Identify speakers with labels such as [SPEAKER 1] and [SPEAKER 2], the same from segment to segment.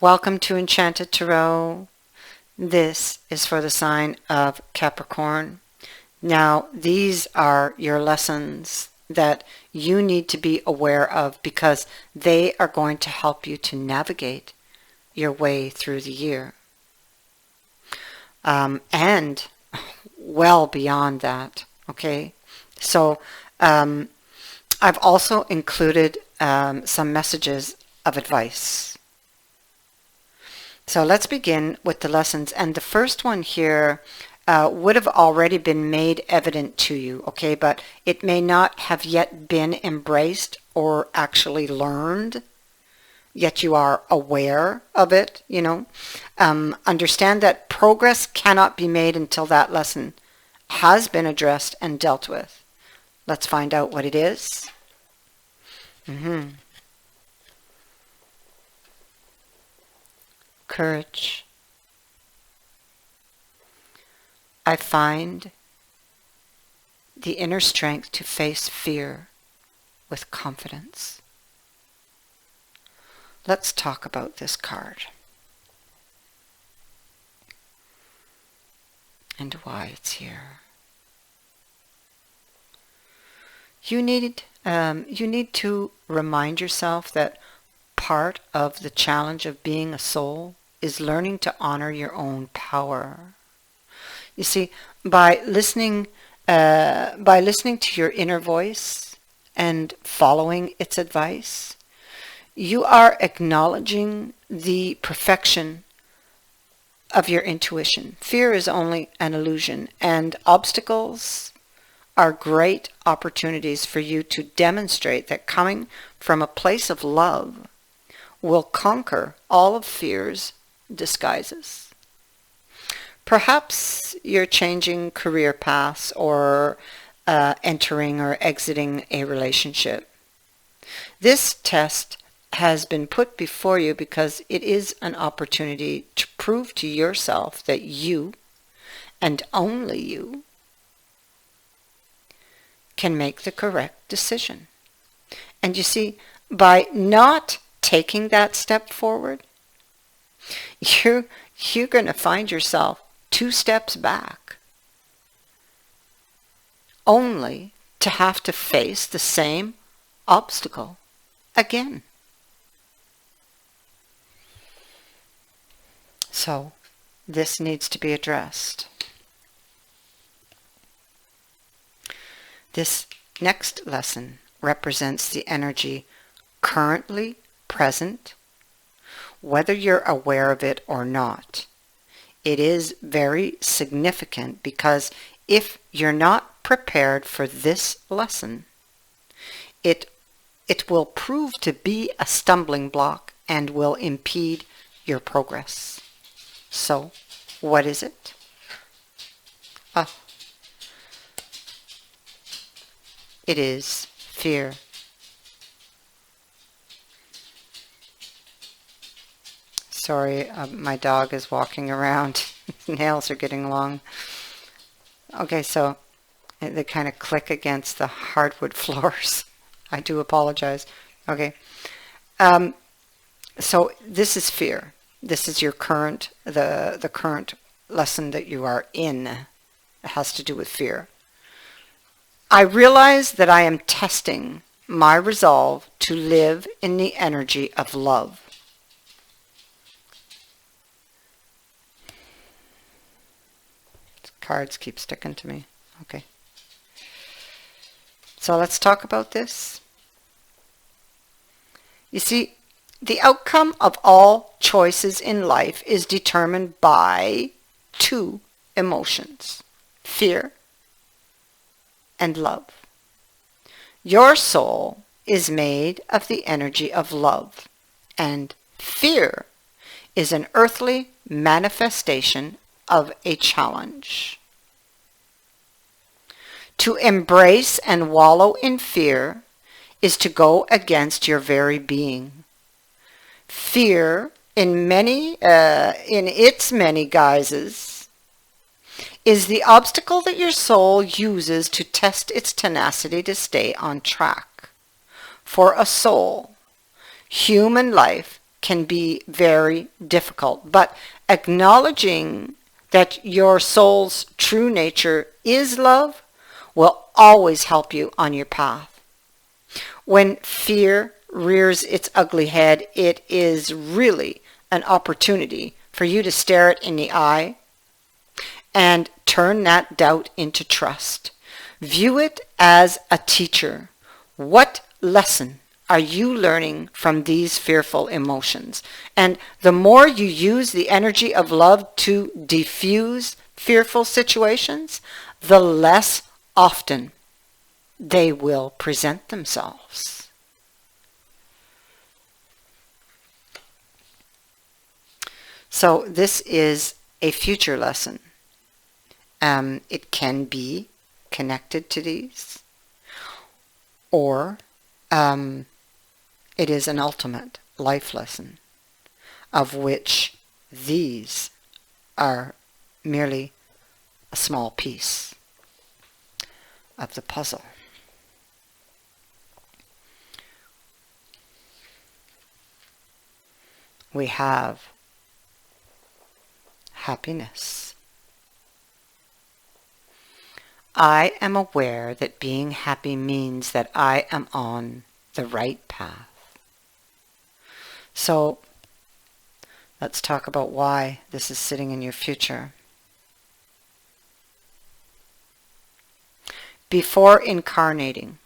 [SPEAKER 1] Welcome to Enchanted Tarot. This is for the sign of Capricorn. Now, these are your lessons that you need to be aware of because they are going to help you to navigate your way through the year. And well beyond that, okay? So, I've also included some messages of advice. So let's begin with the lessons. And the first one here would have already been made evident to you, okay? But it may not have yet been embraced or actually learned, yet you are aware of it, you know. Understand that progress cannot be made until that lesson has been addressed and dealt with. Let's find out what it is. Courage. I find the inner strength to face fear with confidence. Let's talk about this card and why it's here. You need to remind yourself that part of the challenge of being a soul is learning to honor your own power. You see, by listening to your inner voice and following its advice, you are acknowledging the perfection of your intuition. Fear is only an illusion, and obstacles are great opportunities for you to demonstrate that coming from a place of love will conquer all of fear's disguises. Perhaps you're changing career paths or entering or exiting a relationship. This test has been put before you because it is an opportunity to prove to yourself that you, and only you, can make the correct decision. And you see, by not taking that step forward, you're going to find yourself 2 steps back, only to have to face the same obstacle again. So this needs to be addressed. This next lesson represents the energy currently present, whether you're aware of it or not. It is very significant because if you're not prepared for this lesson, it will prove to be a stumbling block and will impede your progress. So, what is it? It is fear. Sorry, my dog is walking around. Nails are getting long. Okay, so they kind of click against the hardwood floors. I do apologize. Okay. So this is fear. This is your the current lesson that you are in. It has to do with fear. I realize that I am testing my resolve to live in the energy of love. Cards keep sticking to me. Okay. So let's talk about this. You see, the outcome of all choices in life is determined by 2 emotions: fear and love. Your soul is made of the energy of love, and fear is an earthly manifestation of a challenge. To embrace and wallow in fear is to go against your very being. Fear, in its many guises, is the obstacle that your soul uses to test its tenacity to stay on track. For a soul, human life can be very difficult, but acknowledging that your soul's true nature is love will always help you on your path. When fear rears its ugly head, it is really an opportunity for you to stare it in the eye and turn that doubt into trust. View it as a teacher. What lesson are you learning from these fearful emotions? And the more you use the energy of love to diffuse fearful situations, the less often they will present themselves. So this is a future lesson. It can be connected to these, or it is an ultimate life lesson, of which these are merely a small piece of the puzzle. We have happiness. I am aware that being happy means that I am on the right path. So let's talk about why this is sitting in your future. Before incarnating,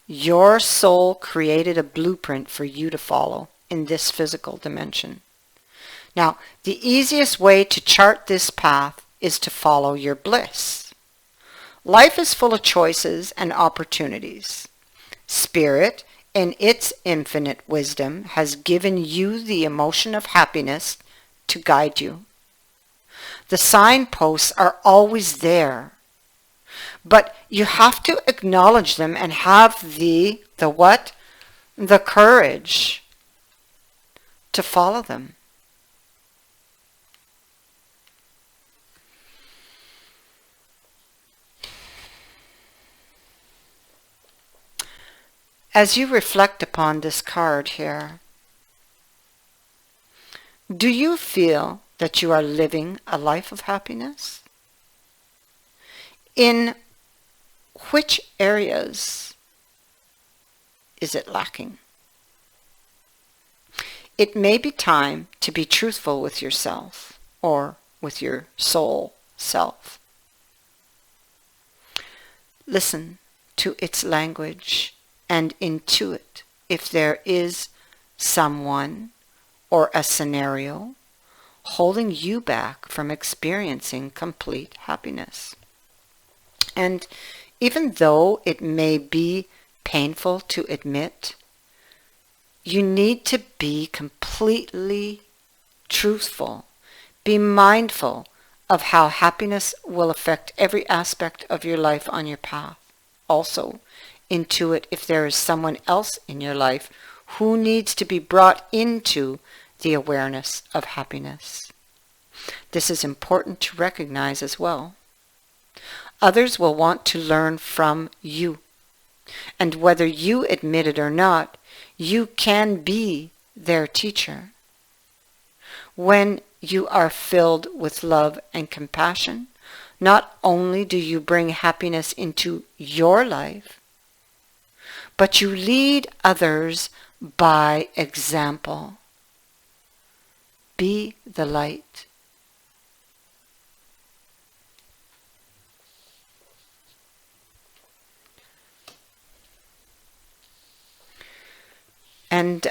[SPEAKER 1] your soul created a blueprint for you to follow in this physical dimension. Now, the easiest way to chart this path is to follow your bliss. Life is full of choices and opportunities. Spirit, in its infinite wisdom, has given you the emotion of happiness to guide you. The signposts are always there, but you have to acknowledge them and have the what? The courage to follow them. As you reflect upon this card here, do you feel that you are living a life of happiness? In which areas is it lacking? It may be time to be truthful with yourself or with your soul self. Listen to its language and intuit if there is someone or a scenario holding you back from experiencing complete happiness. And even though it may be painful to admit, you need to be completely truthful. Be mindful of how happiness will affect every aspect of your life on your path. Also, intuit if there is someone else in your life who needs to be brought into the awareness of happiness. This is important to recognize as well. Others will want to learn from you. And whether you admit it or not, you can be their teacher. When you are filled with love and compassion, not only do you bring happiness into your life, but you lead others by example. Be the light. And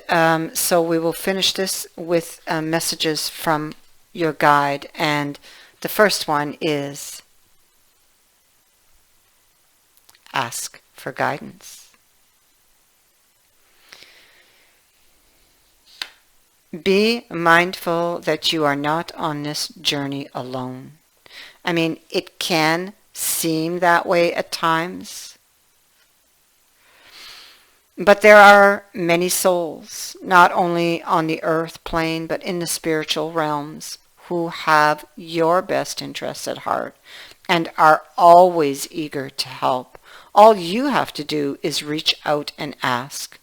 [SPEAKER 1] so we will finish this with messages from your guide. And the first one is ask for guidance. Be mindful that you are not on this journey alone. I mean, it can seem that way at times. But there are many souls, not only on the earth plane, but in the spiritual realms, who have your best interests at heart and are always eager to help. All you have to do is reach out and ask.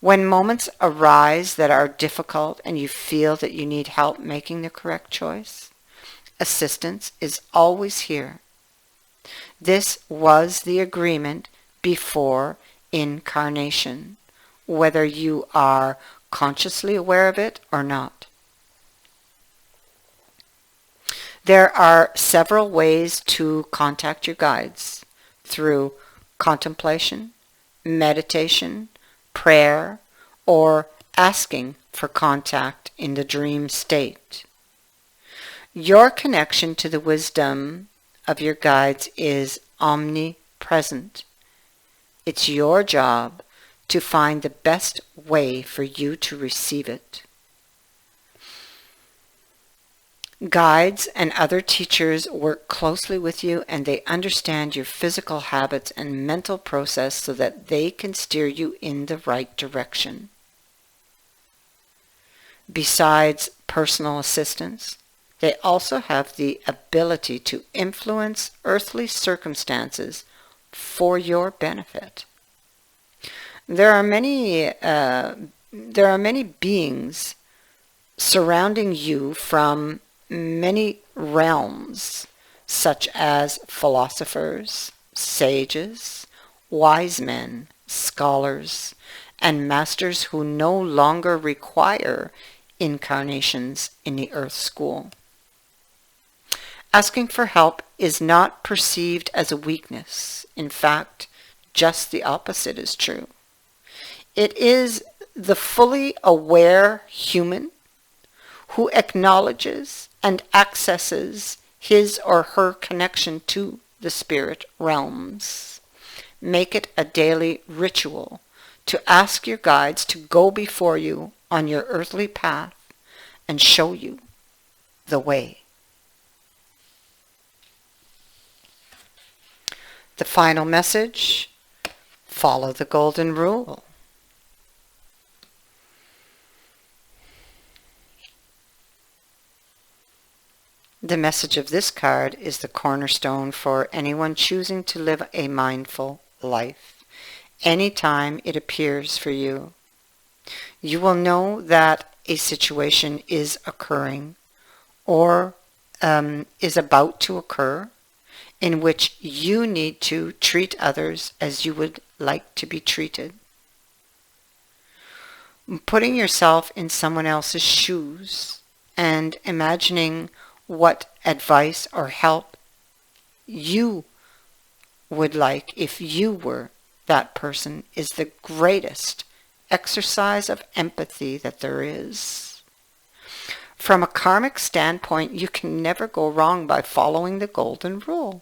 [SPEAKER 1] When moments arise that are difficult and you feel that you need help making the correct choice, assistance is always here. This was the agreement before incarnation, whether you are consciously aware of it or not. There are several ways to contact your guides: through contemplation, meditation, prayer, or asking for contact in the dream state. Your connection to the wisdom of your guides is omnipresent. It's your job to find the best way for you to receive it. Guides and other teachers work closely with you, and they understand your physical habits and mental process so that they can steer you in the right direction. Besides personal assistance, they also have the ability to influence earthly circumstances for your benefit. There are many beings surrounding you from many realms, such as philosophers, sages, wise men, scholars, and masters who no longer require incarnations in the earth school. Asking for help is not perceived as a weakness. In fact, just the opposite is true. It is the fully aware human who acknowledges and accesses his or her connection to the spirit realms. Make it a daily ritual to ask your guides to go before you on your earthly path and show you the way. The final message: follow the golden rule. The message of this card is the cornerstone for anyone choosing to live a mindful life. Anytime it appears for you, you will know that a situation is occurring or is about to occur in which you need to treat others as you would like to be treated. Putting yourself in someone else's shoes and imagining what advice or help you would like if you were that person is the greatest exercise of empathy that there is. From a karmic standpoint, you can never go wrong by following the golden rule.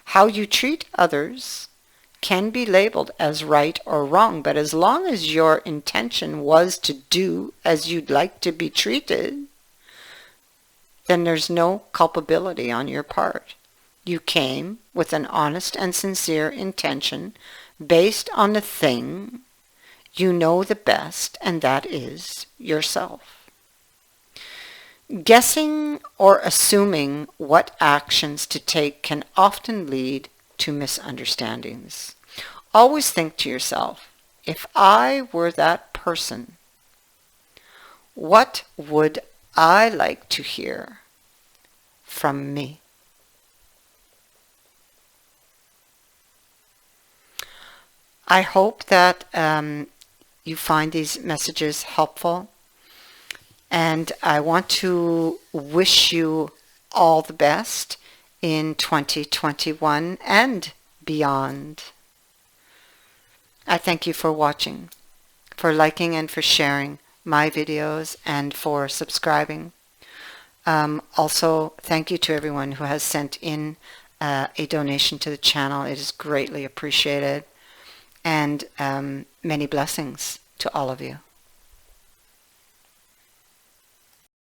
[SPEAKER 1] How you treat others can be labeled as right or wrong, but as long as your intention was to do as you'd like to be treated, then there's no culpability on your part. You came with an honest and sincere intention based on the thing you know the best, and that is yourself. Guessing or assuming what actions to take can often lead to misunderstandings. Always think to yourself, if I were that person, what would I like to hear from me? I hope that you find these messages helpful, and I want to wish you all the best in 2021 and beyond. I thank you for watching, for liking and for sharing my videos, and for subscribing. Also, thank you to everyone who has sent in a donation to the channel. It is greatly appreciated. And many blessings to all of you.